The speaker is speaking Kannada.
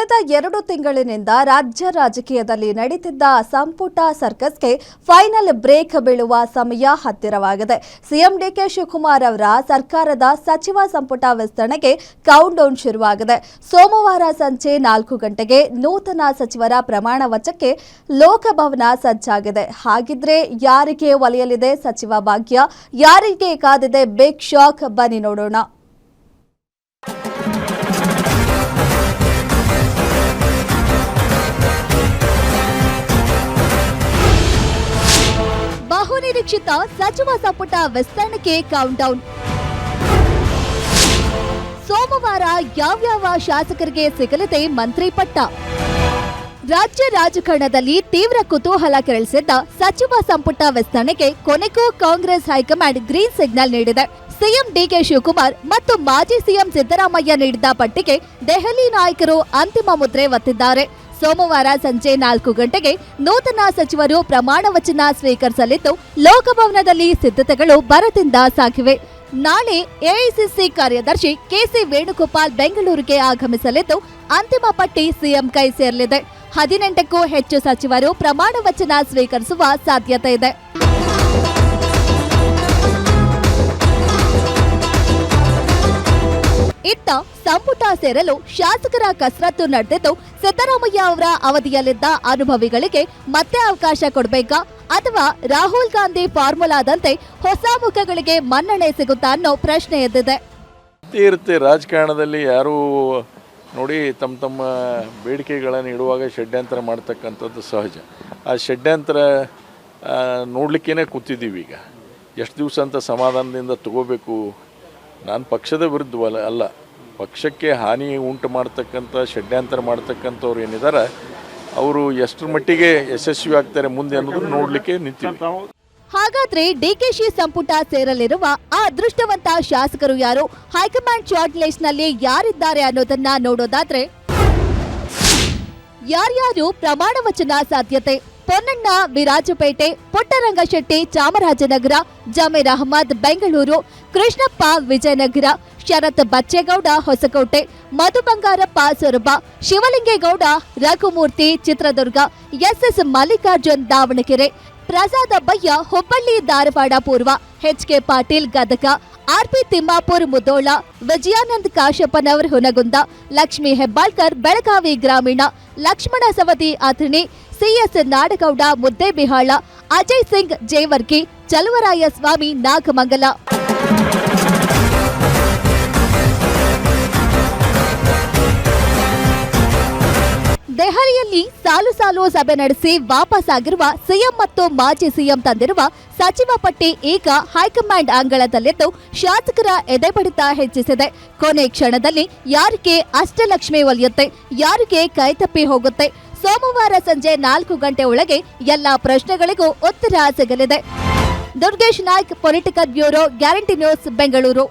ಕಳೆದ 2 ತಿಂಗಳಿನಿಂದ ರಾಜ್ಯ ರಾಜಕೀಯದಲ್ಲಿ ನಡೀತಿದ್ದ ಸಂಪುಟ ಸರ್ಕಸ್ಗೆ ಫೈನಲ್ ಬ್ರೇಕ್ ಬೀಳುವ ಸಮಯ ಹತ್ತಿರವಾಗಿದೆ. ಸಿಎಂ ಡಿಕೆ ಶಿವಕುಮಾರ್ ಅವರ ಸರ್ಕಾರದ ಸಚಿವ ಸಂಪುಟ ವಿಸ್ತರಣೆಗೆ ಕೌಂಟ್ಡೌನ್ ಶುರುವಾಗಿದೆ. ಸೋಮವಾರ ಸಂಜೆ 4 ಗಂಟೆಗೆ ನೂತನ ಸಚಿವರ ಪ್ರಮಾಣ ವಚನಕ್ಕೆ ಲೋಕಭವನ ಸಜ್ಜಾಗಿದೆ. ಹಾಗಿದ್ರೆ ಯಾರಿಗೆ ಒಲಿಯಲಿದೆ ಸಚಿವ ಭಾಗ್ಯ? ಯಾರಿಗೆ ಕಾದಿದೆ ಬಿಗ್ ಶಾಕ್? ಬನ್ನಿ ನೋಡೋಣ. ಬಹುನಿರೀಕ್ಷಿತ ಸಚಿವ ಸಂಪುಟ ವಿಸ್ತರಣೆಗೆ ಕೌಂಟ್ಡೌನ್. ಸೋಮವಾರ ಯಾವ್ಯಾವ ಶಾಸಕರಿಗೆ ಸಿಗಲಿದೆ ಮಂತ್ರಿ ಪಟ್ಟ? ರಾಜ್ಯ ರಾಜಕಾರಣದಲ್ಲಿ ತೀವ್ರ ಕುತೂಹಲ ಕೆರಳಿಸಿದ್ದ ಸಚಿವ ಸಂಪುಟ ವಿಸ್ತರಣೆಗೆ ಕೊನೆಗೂ ಕಾಂಗ್ರೆಸ್ ಹೈಕಮಾಂಡ್ ಗ್ರೀನ್ ಸಿಗ್ನಲ್ ನೀಡಿದೆ. ಸಿಎಂ ಡಿಕೆ ಶಿವಕುಮಾರ್ ಮತ್ತು ಮಾಜಿ ಸಿಎಂ ಸಿದ್ದರಾಮಯ್ಯ ನೀಡಿದ ಪಟ್ಟಿಗೆ ದೆಹಲಿ ನಾಯಕರು ಅಂತಿಮ ಮುದ್ರೆ ಒತ್ತಿದ್ದಾರೆ. ಸೋಮವಾರ ಸಂಜೆ 4 ಗಂಟೆಗೆ ನೂತನ ಸಚಿವರು ಪ್ರಮಾಣ ವಚನ ಸ್ವೀಕರಿಸಲಿದ್ದು, ಲೋಕಭವನದಲ್ಲಿ ಸಿದ್ಧತೆಗಳು ಭರದಿಂದ ಸಾಗಿವೆ. ನಾಳೆ ಎಐಸಿಸಿ ಕಾರ್ಯದರ್ಶಿ ಕೆಸಿ ವೇಣುಗೋಪಾಲ್ ಬೆಂಗಳೂರಿಗೆ ಆಗಮಿಸಲಿದ್ದು, ಅಂತಿಮ ಪಟ್ಟಿ ಸಿಎಂ ಕೈ ಸೇರಲಿದೆ. 18ಕ್ಕೂ ಹೆಚ್ಚು ಸಚಿವರು ಪ್ರಮಾಣ ವಚನ ಸ್ವೀಕರಿಸುವ ಸಾಧ್ಯತೆ ಇದೆ. ಇತ್ತ ಸಂಪುಟ ಸೇರಲು ಶಾಸಕರ ಕಸರತ್ತು ನಡೆದಿದ್ದು, ಸಿದ್ದರಾಮಯ್ಯ ಅವರ ಅವಧಿಯಲ್ಲಿದ್ದ ಅನುಭವಿಗಳಿಗೆ ಮತ್ತೆ ಅವಕಾಶ ಕೊಡಬೇಕಾ ಅಥವಾ ರಾಹುಲ್ ಗಾಂಧಿ ಫಾರ್ಮುಲಾದಂತೆ ಹೊಸ ಮುಖಗಳಿಗೆ ಮನ್ನಣೆ ಸಿಗುತ್ತಾ ಅನ್ನೋ ಪ್ರಶ್ನೆ ಎದ್ದಿದೆ. ಇರುತ್ತೆ ರಾಜಕಾರಣದಲ್ಲಿ ಯಾರು ನೋಡಿ ತಮ್ಮ ಬೇಡಿಕೆಗಳನ್ನು ಇಡುವಾಗ ಷಡ್ಯಂತ್ರ ಮಾಡ್ತಕ್ಕಂಥದ್ದು ಸಹಜ. ಆ ಷಡ್ಯಂತ್ರ ನೋಡ್ಲಿಕ್ಕೇನೆ ಕೂತಿದ್ದೀವಿ. ಈಗ ಎಷ್ಟು ದಿವಸ ಅಂತ ಸಮಾಧಾನದಿಂದ ತಗೋಬೇಕು? ನಾನು ಪಕ್ಷದ ವಿರುದ್ಧವಲ್ಲ ಅಲ್ಲ, ಪಕ್ಷಕ್ಕೆ ಹಾನಿ ಉಂಟು ಮಾಡ್ತಕ್ಕಂಥ ಷಡ್ಯಂತ್ರ ಮಾಡ್ತಕ್ಕಂಥವ್ರು ಏನಿದ್ದಾರೆ ಅವರು ಎಷ್ಟರ ಮಟ್ಟಿಗೆ ಯಶಸ್ವಿ ಆಗ್ತಾರೆ ಮುಂದೆ ಅನ್ನೋದು ನೋಡಲಿಕ್ಕೆ ನಿಂತಿವಿ. ಹಾಗಾದ್ರೆ ಡಿಕೆಶಿ ಸಂಪುಟ ಸೇರಲಿರುವ ಆ ಅದೃಷ್ಟವಂತ ಶಾಸಕರು ಯಾರು? ಹೈಕಮಾಂಡ್ ಶಾರ್ಟ್ ಲಿಸ್ಟ್ ನಲ್ಲಿ ಯಾರಿದ್ದಾರೆ ಅನ್ನೋದನ್ನ ನೋಡೋದಾದ್ರೆ, ಯಾರ್ಯಾರು ಪ್ರಮಾಣ ವಚನ ಸಾಧ್ಯತೆ? ಪೊನ್ನಣ್ಣ ವಿರಾಜಪೇಟೆ, ಪುಟ್ಟರಂಗಶೆಟ್ಟಿ ಚಾಮರಾಜನಗರ, ಜಮೀರ್ ಅಹಮದ್ ಬೆಂಗಳೂರು, ಕೃಷ್ಣಪ್ಪ ವಿಜಯನಗರ, ಶರತ್ ಬಚ್ಚೇಗೌಡ ಹೊಸಕೋಟೆ, ಮಧು ಬಂಗಾರಪ್ಪ ಸೊರಬ, ಶಿವಲಿಂಗೇಗೌಡ ರಘುಮೂರ್ತಿ ಚಿತ್ರದುರ್ಗ, ಎಸ್ಎಸ್ ಮಲ್ಲಿಕಾರ್ಜುನ್ ದಾವಣಗೆರೆ, ಪ್ರಸಾದ ಬಯ್ಯ ಹುಬ್ಬಳ್ಳಿ ಧಾರವಾಡ ಪೂರ್ವ, ಎಚ್ಕೆ ಪಾಟೀಲ್ ಗದಗ, ಆರ್ಪಿ ತಿಮ್ಮಾಪುರ್ ಮುದೋಳ, ವಿಜಯಾನಂದ್ ಕಾಶಪ್ಪನವರ್ ಹುನಗುಂದ, ಲಕ್ಷ್ಮೀ ಹೆಬ್ಬಾಳ್ಕರ್ ಬೆಳಗಾವಿ ಗ್ರಾಮೀಣ, ಲಕ್ಷ್ಮಣ ಸವದಿ ಅಥಣಿ, ಸಿಎಸ್ ನಾಡಗೌಡ ಮುದ್ದೇಬಿಹಾಳ, ಅಜಯ್ ಸಿಂಗ್ ಜೇವರ್ಗಿ, ಚಲುವರಾಯ ಸ್ವಾಮಿ ನಾಗಮಂಗಲ. ದೆಹಲಿಯಲ್ಲಿ ಸಾಲು ಸಭೆ ನಡೆಸಿ ವಾಪಸ್ ಆಗಿರುವ ಸಿಎಂ ಮತ್ತು ಮಾಜಿ ಸಿಎಂ ತಂದಿರುವ ಸಚಿವ ಪಟ್ಟಿ ಈಗ ಹೈಕಮಾಂಡ್ ಅಂಗಳದಲ್ಲಿದ್ದು, ಶಾಸಕರ ಎದೆಬಡಿತ ಹೆಚ್ಚಿಸಿದೆ. ಕೊನೆ ಕ್ಷಣದಲ್ಲಿ ಯಾರಿಗೆ ಅಷ್ಟಲಕ್ಷ್ಮಿ ಒಲಿಯುತ್ತೆ, ಯಾರಿಗೆ ಕೈತಪ್ಪಿ ಹೋಗುತ್ತೆ? ಸೋಮವಾರ ಸಂಜೆ 4 ಗಂಟೆ ಒಳಗೆ ಎಲ್ಲಾ ಪ್ರಶ್ನೆಗಳಿಗೂ ಉತ್ತರ ಸಿಗಲಿದೆ. Durgesh Naik, political bureau, guarantee news, Bengaluru.